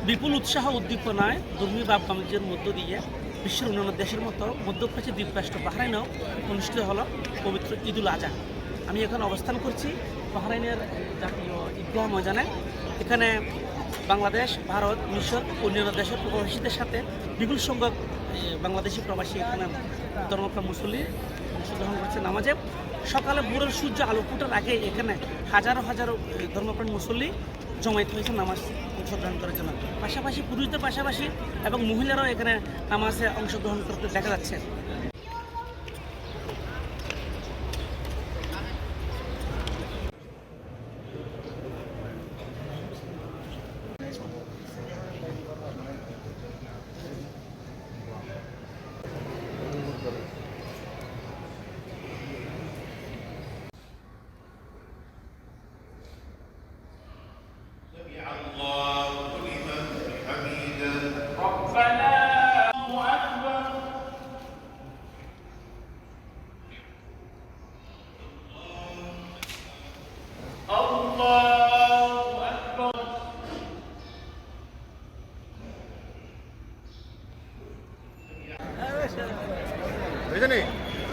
বিপুল উৎসাহ উদ্দীপনায় ধর্মীয় ভাব বাণিজ্যের মধ্য দিয়ে বিশ্বের অন্যান্য দেশের মতো মধ্যপ্রাচ্যের দ্বীপরাষ্ট্র বাহরাইনেও অনুষ্ঠিত হলো পবিত্র ঈদুল আজহা। আমি এখন অবস্থান করছি বাহরাইনের জাতীয় ঈদগাহ ময়দানে। এখানে বাংলাদেশ, ভারত, মিশর, অন্যান্য দেশের প্রবাসীদের সাথে বিপুল সংখ্যক বাংলাদেশি প্রবাসী এখানে ধর্মপ্রাণ মুসল্লি অংশগ্রহণ করছে নামাজে। সকালে ভোরের সূর্য আলো ফোটার আগে এখানে হাজারো হাজারো ধর্মপ্রাণ মুসল্লি জমায়েত হয়েছে নামাজ অংশগ্রহণ করার জন্য। পাশাপাশি পুরুষদের পাশাপাশি এবং মহিলারাও এখানে নামাজে অংশগ্রহণ করতে দেখা যাচ্ছে।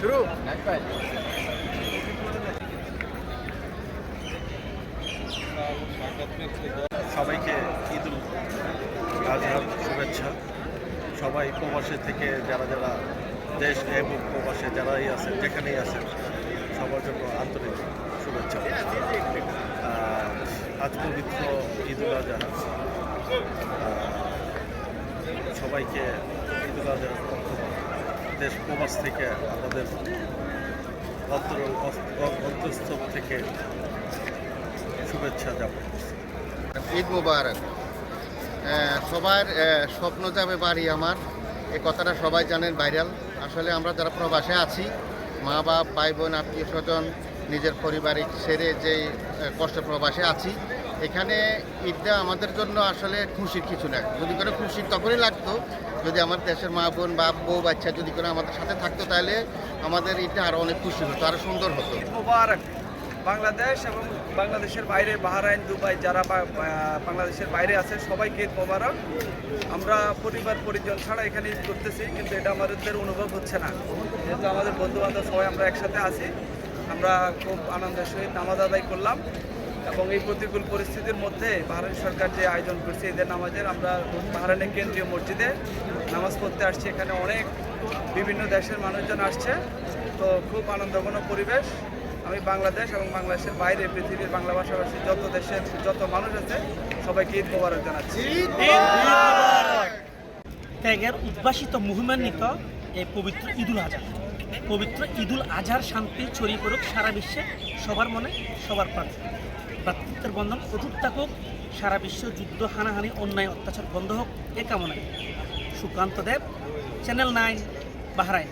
শুরু সবাইকে ঈদুল আজহার শুভেচ্ছা। সবাই প্রবাসে থেকে যারা যারা দেশ এবং প্রবাসে যারাই আছেন, যেখানেই আছেন, সবার জন্য আন্তরিক শুভেচ্ছা। আজ পবিত্র ঈদুল আজহা, সবাইকে ঈদুল আজহার দেশ প্রবাস থেকে আমাদের অন্তঃস্থল থেকে শুভেচ্ছা জ্ঞাপন করছি। ঈদ মুবারক। সবার স্বপ্ন যাবে বাড়ি আমার, এই কথাটা সবাই জানেন, ভাইরাল। আসলে আমরা যারা প্রবাসে আছি, মা বাপ, ভাই বোন, আত্মীয় স্বজন, নিজের পারিবারিক ছেড়ে যে কষ্ট প্রবাসে আছি, এখানে ঈদটা আমাদের জন্য আসলে খুশির কিছু না। যদি করে খুশি তখনই লাগতো যদি আমার দেশের মা বোন বা বউ বাচ্চা যদি করে আমাদের সাথে থাকতো, তাহলে আমাদের ঈদটা আরও অনেক খুশি হতো, আরও সুন্দর হতো। মুবারক। বাংলাদেশ এবং বাংলাদেশের বাইরে বাহরাইন, দুবাই যারা বাংলাদেশের বাইরে আছে সবাইকে ঈদ মোবারক। আমরা পরিবার পরিজন ছাড়া এখানে ঈদ করতেছি, কিন্তু এটা আমাদের অনুভব হচ্ছে না, যেহেতু আমাদের বন্ধুবান্ধব সবাই আমরা একসাথে আছি। আমরা খুব আনন্দের সহিত নামাজ আদায় করলাম এবং এই প্রতিকূল পরিস্থিতির মধ্যে বাহরাইন সরকার যে আয়োজন করছে ঈদের নামাজের, আমরা বাহরাইনের কেন্দ্রীয় মসজিদে নামাজ পড়তে আসছি। এখানে অনেক বিভিন্ন দেশের মানুষজন আসছে, তো খুব আনন্দঘন পরিবেশ। আমি বাংলাদেশ এবং বাংলাদেশের বাইরে পৃথিবীর বাংলা ভাষাভাষী যত দেশের যত মানুষ আছে সবাইকে ঈদ মোবারক জানাচ্ছি। ত্যাগের উদ্ভাসিত মহিমান্বিত এই পবিত্র ঈদুল আজহা, পবিত্র ঈদুল আজহার শান্তি ছড়িয়ে পড়ুক সারা বিশ্বে, সবার মনে, সবার প্রাণে। ভ্রাতৃত্বের বন্ধন অটুট থাকুক, সারা বিশ্ব যুদ্ধ, হানাহানি, অন্যায়, অত্যাচার বন্ধ হোক, এ কামনায়। সুকান্ত দেব, চ্যানেল 9, বাহরাইন।